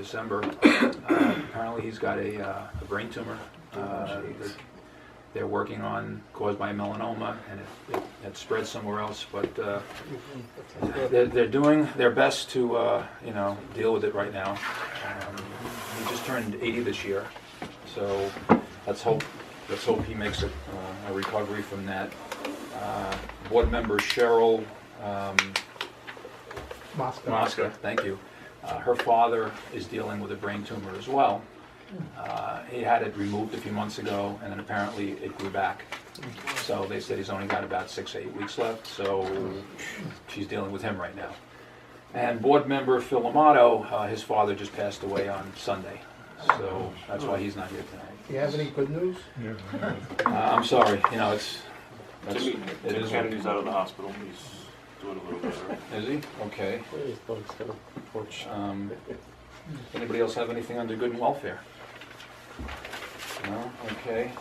December. Apparently he's got a brain tumor. They're working on caused by melanoma, and it spread somewhere else. But they're doing their best to deal with it right now. He just turned 80 this year, so let's hope he makes a recovery from that. Board member Cheryl Mosca, thank you. Her father is dealing with a brain tumor as well. He had it removed a few months ago, and then apparently it grew back. So they said he's only got about 6 to 8 weeks left, so she's dealing with him right now. And board member Phil Amato, his father just passed away on Sunday, so that's why he's not here tonight. Do you have any good news? I'm sorry, it is. Kennedy's out of the hospital. He's doing a little better. Is he? Okay. Anybody else have anything under good and welfare? No? Okay.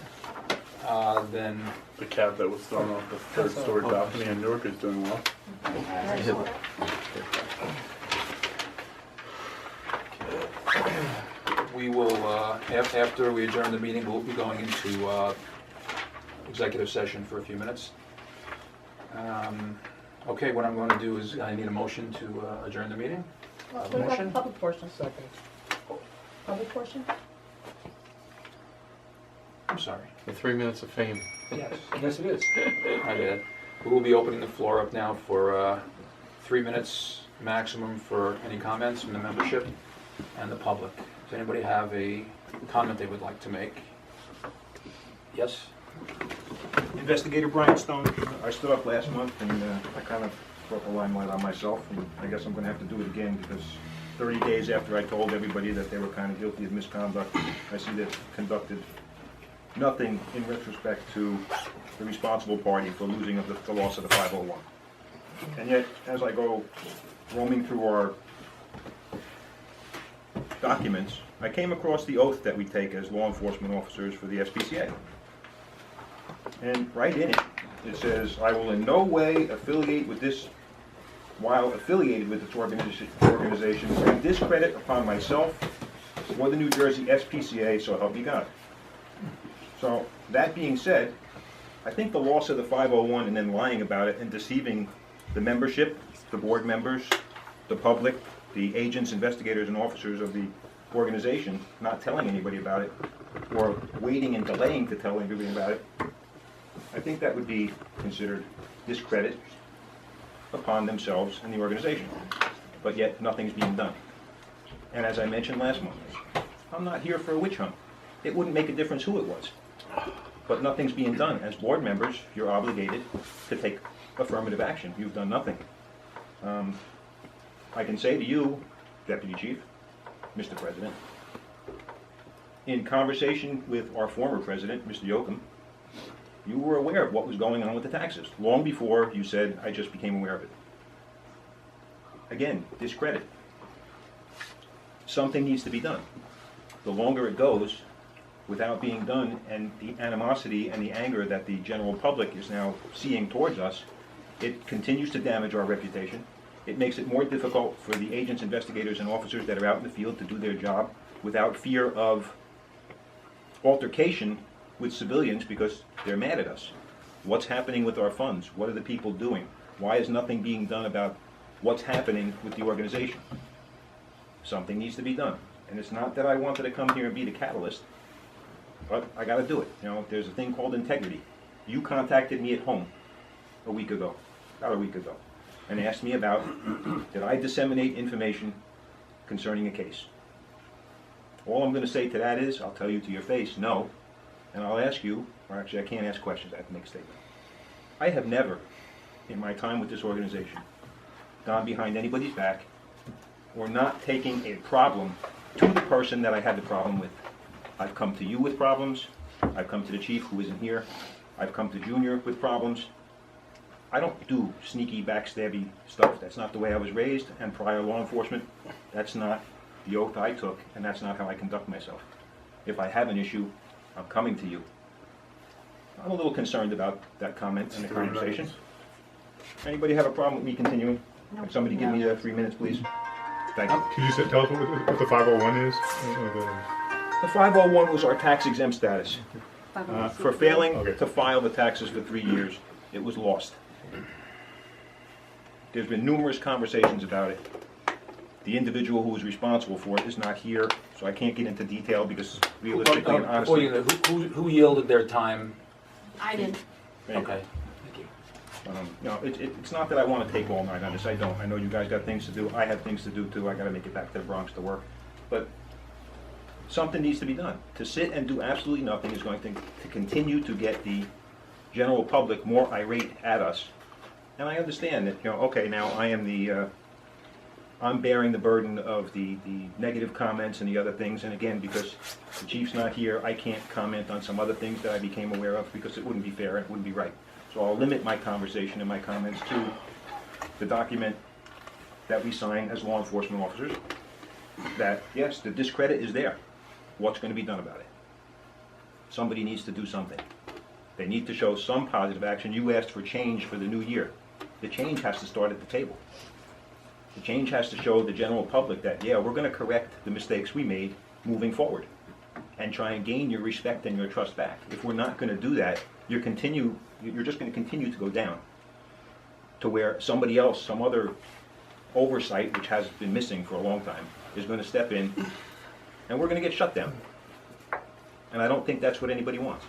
Then The cat that was thrown off the third-story balcony in Newark is doing well. we will, after we adjourn the meeting, we'll be going into executive session for a few minutes. Okay, what I'm going to do is I need a motion to adjourn the meeting. What about the public portion? Second. Public portion? I'm sorry. The 3 minutes of fame. Yes, yes it is. My bad. We will be opening the floor up now for 3 minutes maximum for any comments from the membership and the public. Does anybody have a comment they would like to make? Yes? Investigator Brian Stone. I stood up last month and I kind of brought the limelight on myself, and I guess I'm going to have to do it again because 30 days after I told everybody that they were kind of guilty of misconduct, I see they've conducted nothing in retrospect to the responsible party for losing of the loss of the 501. And yet, as I go roaming through our documents, I came across the oath that we take as law enforcement officers for the SPCA. And right in it, it says, I will in no way affiliate with this, while affiliated with this organization, bring discredit upon myself or the New Jersey SPCA, so help me God. So, that being said, I think the loss of the 501 and then lying about it and deceiving the membership, the board members, the public, the agents, investigators, and officers of the organization, not telling anybody about it, or waiting and delaying to tell everybody about it, I think that would be considered discredit upon themselves and the organization. But yet, nothing's being done. And as I mentioned last month, I'm not here for a witch hunt. It wouldn't make a difference who it was. But nothing's being done. As board members, you're obligated to take affirmative action. You've done nothing. I can say to you, Deputy Chief, Mr. President, in conversation with our former president, Mr. Yoakum, you were aware of what was going on with the taxes, long before you said, I just became aware of it. Again, discredit. Something needs to be done. The longer it goes without being done, and the animosity and the anger that the general public is now seeing towards us, it continues to damage our reputation. It makes it more difficult for the agents, investigators, and officers that are out in the field to do their job without fear of altercation with civilians because they're mad at us. What's happening with our funds? What are the people doing? Why is nothing being done about what's happening with the organization? Something needs to be done. And it's not that I wanted to come here and be the catalyst, but I got to do it. There's a thing called integrity. You contacted me at home about a week ago, and asked me about, did I disseminate information concerning a case? All I'm going to say to that is, I'll tell you to your face, no. And I'll ask you, or actually I can't ask questions, I have to make a statement. I have never, in my time with this organization, gone behind anybody's back or not taking a problem to the person that I had the problem with. I've come to you with problems. I've come to the chief who isn't here. I've come to Junior with problems. I don't do sneaky, backstabby stuff. That's not the way I was raised, and prior law enforcement, that's not the oath I took, and that's not how I conduct myself. If I have an issue, I'm coming to you. I'm a little concerned about that comment and the conversation. Anybody have a problem with me continuing? Can somebody give me 3 minutes, please? Thank you. Can you tell us what the 501 is? The 501 was our tax exempt status. For failing Okay. to file the taxes for 3 years, it was lost. There's been numerous conversations about it. The individual who was responsible for it is not here, so I can't get into detail because realistically and Before you honestly, know, who yielded their time? I didn't. Okay, thank you. you know, it's not that I want to take all night on this. I don't. I know you guys got things to do. I have things to do too. I got to make it back to the Bronx to work. But something needs to be done. To sit and do absolutely nothing is going to continue to get the general public more irate at us. And I understand that, you know, okay, now I am I'm bearing the burden of the negative comments and the other things, and again, because the chief's not here, I can't comment on some other things that I became aware of because it wouldn't be fair, it wouldn't be right. So I'll limit my conversation and my comments to the document that we sign as law enforcement officers, that, yes, the discredit is there. What's going to be done about it? Somebody needs to do something. They need to show some positive action. You asked for change for the new year. The change has to start at the table. The change has to show the general public that, yeah, we're going to correct the mistakes we made moving forward and try and gain your respect and your trust back. If we're not going to do that, you're just going to continue to go down to where somebody else, some other oversight, which has been missing for a long time, is going to step in, and we're going to get shut down. And I don't think that's what anybody wants.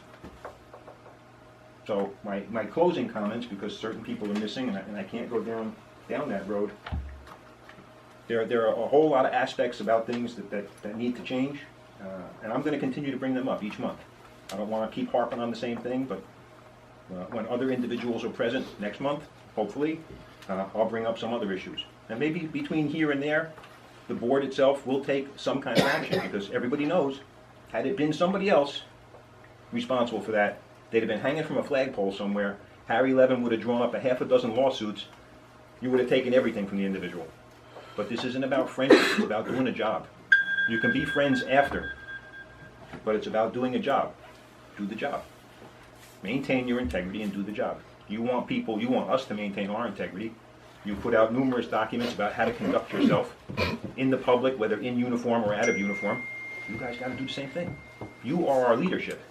So my closing comments, because certain people are missing, and I can't go down that road, there are a whole lot of aspects about things that need to change, and I'm going to continue to bring them up each month. I don't want to keep harping on the same thing, but when other individuals are present next month, hopefully, I'll bring up some other issues. And maybe between here and there, the board itself will take some kind of action, because everybody knows, had it been somebody else responsible for that, they'd have been hanging from a flagpole somewhere. Harry Levin would have drawn up a half a dozen lawsuits. You would have taken everything from the individual. But this isn't about friendship, it's about doing a job. You can be friends after, but it's about doing a job. Do the job. Maintain your integrity and do the job. You want us to maintain our integrity. You put out numerous documents about how to conduct yourself in the public, whether in uniform or out of uniform. You guys got to do the same thing. You are our leadership.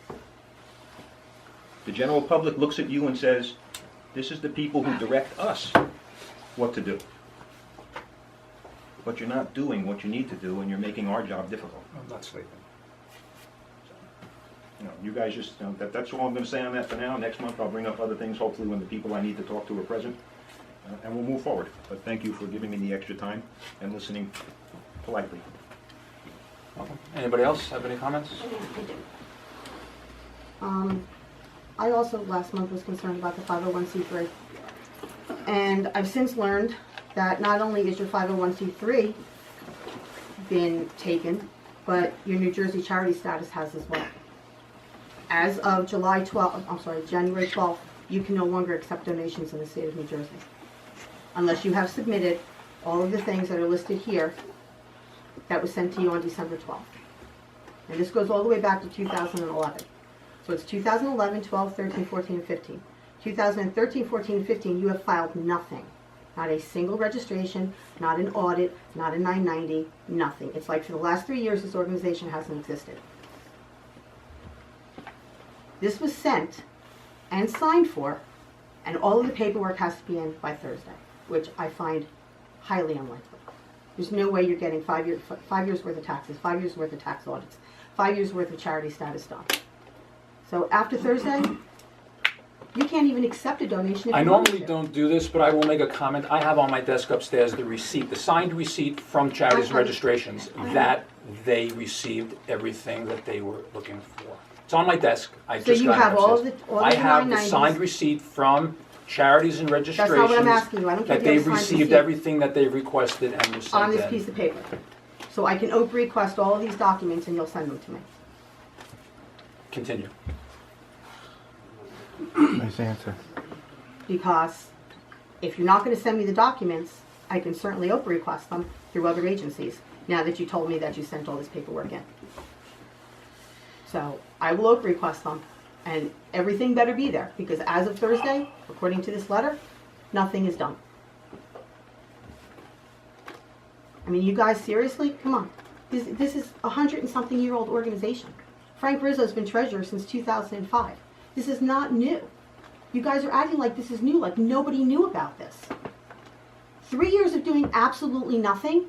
The general public looks at you and says, this is the people who direct us what to do. But you're not doing what you need to do, and you're making our job difficult. I'm not sleeping. You know, you guys just, that's all I'm going to say on that for now. Next month I'll bring up other things, hopefully when the people I need to talk to are present, and we'll move forward. But thank you for giving me the extra time and listening politely. Welcome. Anybody else have any comments? I also last month was concerned about the 501c3, and I've since learned that not only is your 501c3 been taken, but your New Jersey charity status has as well. As of January 12th, you can no longer accept donations in the state of New Jersey, unless you have submitted all of the things that are listed here that was sent to you on December 12th. And this goes all the way back to 2011. So it's 2011, 12, 13, 14, and 15. 2013, 14, and 15, you have filed nothing. Not a single registration, not an audit, not a 990, nothing. It's like for the last 3 years, this organization hasn't existed. This was sent and signed for, and all of the paperwork has to be in by Thursday, which I find highly unlikely. There's no way you're getting 5 years worth of taxes, 5 years worth of tax audits, 5 years worth of charity status done. So after Thursday, you can't even accept a donation if I you want normally to. don't do this, but I will make a comment. I have on my desk upstairs the receipt, the signed receipt from charities and registrations that they received everything that they were looking for. It's on my desk. I So just you got it have all upstairs. of the I have the 990s. signed receipt from charities and registrations. That's not what I'm asking you. I don't care that if you have they've a signed received receipt. everything that they've requested and was sent On this in. piece of paper. So I can OPA request all of these documents and you'll send them to me. Continue. Nice answer. Because if you're not going to send me the documents, I can certainly OPA request them through other agencies, now that you told me that you sent all this paperwork in. So I will OPA request them, and everything better be there, because as of Thursday, according to this letter, nothing is done. I mean, you guys seriously? Come on. This is a 100-and-something-year-old organization. Frank Rizzo's been treasurer since 2005. This is not new. You guys are acting like this is new, like nobody knew about this. 3 years of doing absolutely nothing.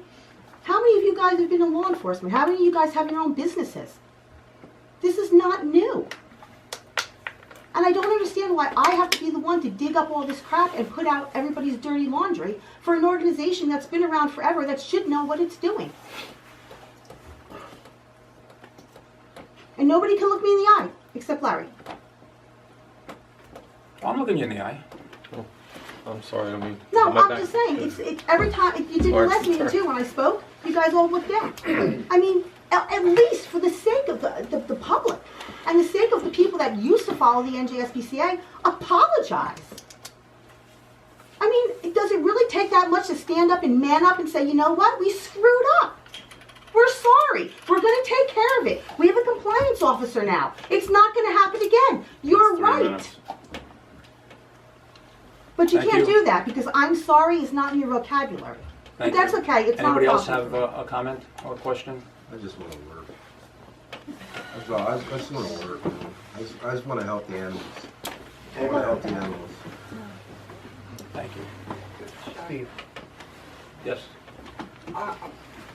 How many of you guys have been in law enforcement? How many of you guys have your own businesses? This is not new. And I don't understand why I have to be the one to dig up all this crap and put out everybody's dirty laundry for an organization that's been around forever that should know what it's doing. And nobody can look me in the eye, except Larry. I'm looking you in the eye. I'm sorry, I mean. No, I'm just saying, it's every time, you did the last meeting too, when I spoke, you guys all looked down. I mean, at least for the sake of the public, and the sake of the people that used to follow the NJSPCA, apologize. I mean, does it really take that much to stand up and man up and say, you know what, we screwed up. We're sorry. We're going to take care of it. We have a compliance officer now. It's not going to happen again. You're right. But you Thank can't you. do that because I'm sorry is not in your vocabulary. But Thank that's you. okay. It's not Anybody a else problem. have a comment or a question? I just want to work. That's all. I just want to work. I just want to help the animals. I want to help the animals. Thank you. Steve, Yes.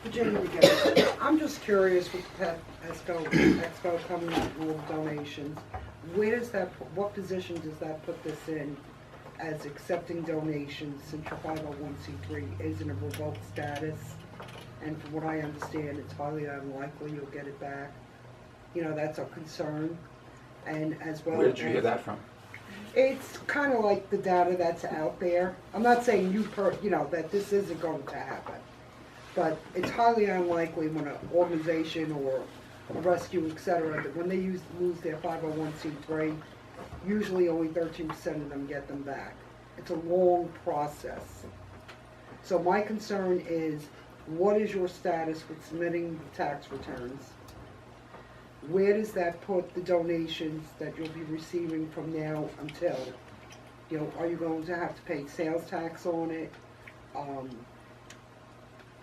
Virginia again. I'm just curious with Pet Expo coming up with donations. Where does that, what position does that put this in as accepting donations since your 501c3 is in a revoked status? And from what I understand, it's highly unlikely you'll get it back. You know, that's a concern. And as well Where did you hear as- that from? It's kind of like the data that's out there. I'm not saying that this isn't going to happen, but it's highly unlikely when an organization or a rescue, etc., that when they lose their 501c3, usually only 13% of them get them back. It's a long process. So my concern is, what is your status with submitting the tax returns? Where does that put the donations that you'll be receiving from now until? You know, are you going to have to pay sales tax on it?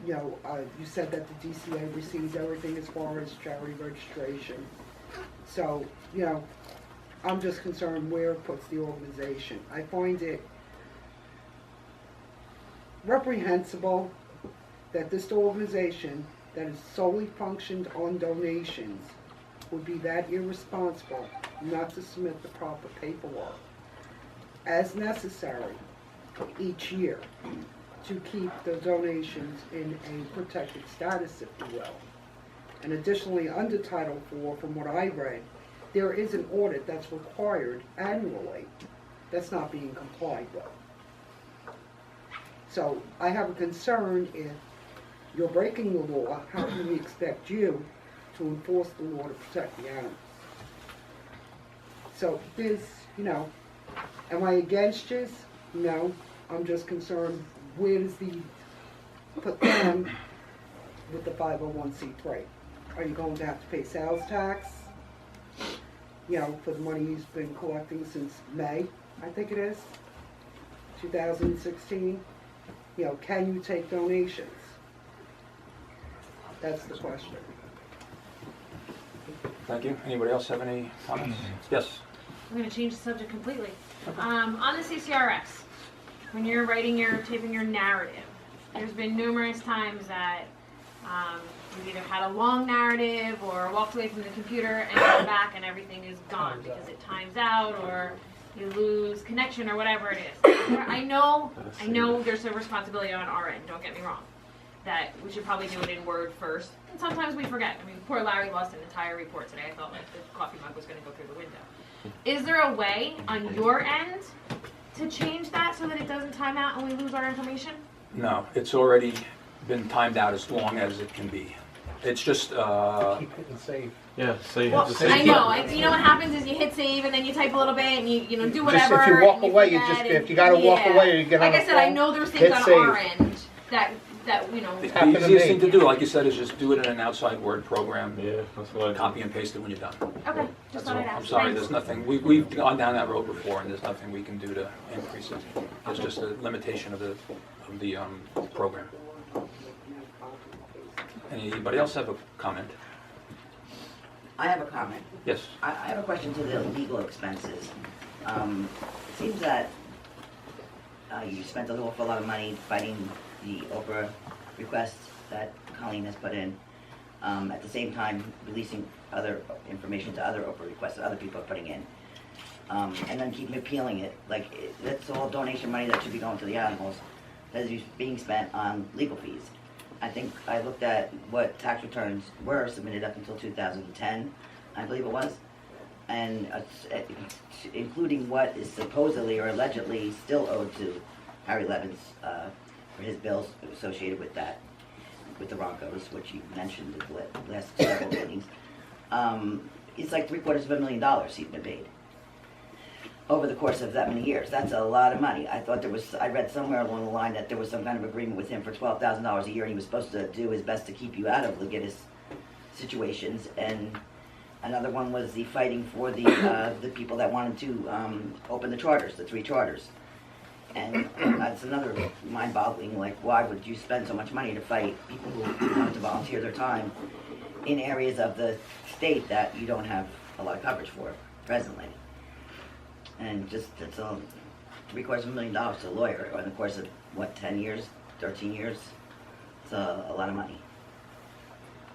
You said that the DCA receives everything as far as charity registration. So, you know, I'm just concerned where it puts the organization. I find it reprehensible that this organization that is solely functioned on donations would be that irresponsible not to submit the proper paperwork as necessary each year to keep the donations in a protected status, if you will. And additionally, under Title IV, from what I read, there is an audit that's required annually that's not being complied with. So I have a concern if you're breaking the law, how can we expect you to enforce the law to protect the animals? So there's, am I against this? No, I'm just concerned, where does put them with the 501c3? Are you going to have to pay sales tax? For the money he's been collecting since May, I think it is, 2016. Can you take donations? That's the question. Thank you. Anybody else have any comments? Yes. I'm going to change the subject completely. On the CCRS, when you're taping your narrative, there's been numerous times that you've either had a long narrative or walked away from the computer and come back and everything is gone because it times out or you lose connection or whatever it is. I know there's a responsibility on our end, don't get me wrong, that we should probably do it in Word first. And sometimes we forget. I mean, poor Larry lost an entire report today. I felt like the coffee mug was going to go through the window. Is there a way on your end to change that so that it doesn't time out and we lose our information? No, it's already been timed out as long as it can be. It's just, Keep hitting save. Yeah, so you Well, have to save. I know. You know what happens is you hit save and then you type a little bit and you do whatever. Just if you walk and away, you forget just, and- if you gotta walk yeah. away or you get on Like the I said, I phone, know there's things hit on save. our end that the happened to easiest me. thing to do, like you said, is just do it in an outside Word program. Yeah, that's what I do. Copy and paste it when you're done. Okay, just That's thought all. I'd ask. I'm sorry, Thanks. there's nothing, we've gone down that road before, and there's nothing we can do to increase it. It's just a limitation of the program. Anybody else have a comment? I have a comment. Yes. I have a question to the legal expenses. It seems that you spent an awful lot of money fighting the Oprah requests that Colleen has put in. At the same time, releasing other information to other Oprah requests that other people are putting in. And then keep appealing it. That's all donation money that should be going to the animals that is being spent on legal fees. I think I looked at what tax returns were submitted up until 2010, I believe it was, and including what is supposedly or allegedly still owed to Harry Levins for his bills associated with that, with the Broncos, which you mentioned in the last several meetings. It's like $750,000 he's been paid over the course of that many years. That's a lot of money. I thought I read somewhere along the line that there was some kind of agreement with him for $12,000 a year, and he was supposed to do his best to keep you out of litigious situations. And another one was the fighting for the people that wanted to open the charters, the 3 charters. And that's another mind-boggling, why would you spend so much money to fight people who want to volunteer their time in areas of the state that you don't have a lot of coverage for presently? And just, it's $750,000 to a lawyer in the course of, 10 years, 13 years? It's a lot of money.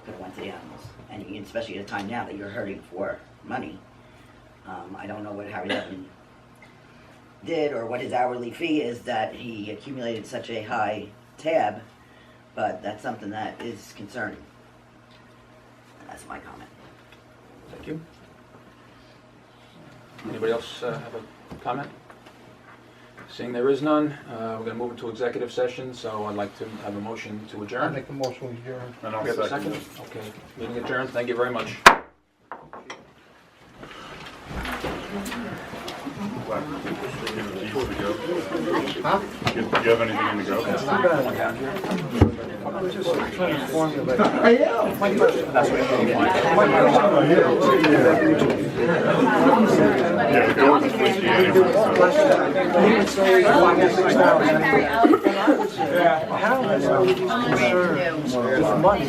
Could have went to the animals. And especially at a time now that you're hurting for money. I don't know what Harry Levin did or what his hourly fee is that he accumulated such a high tab, but that's something that is concerning. And that's my comment. Thank you. Anybody else have a comment? Seeing there is none, we're going to move into executive session, so I'd like to have a motion to adjourn. I'll make a motion to adjourn. And I'll We have a second second? it. Okay, meeting adjourned, thank you very much. Before we go, you have anything in the go? One down here. That's what Yeah, the go is How is it concerned with money?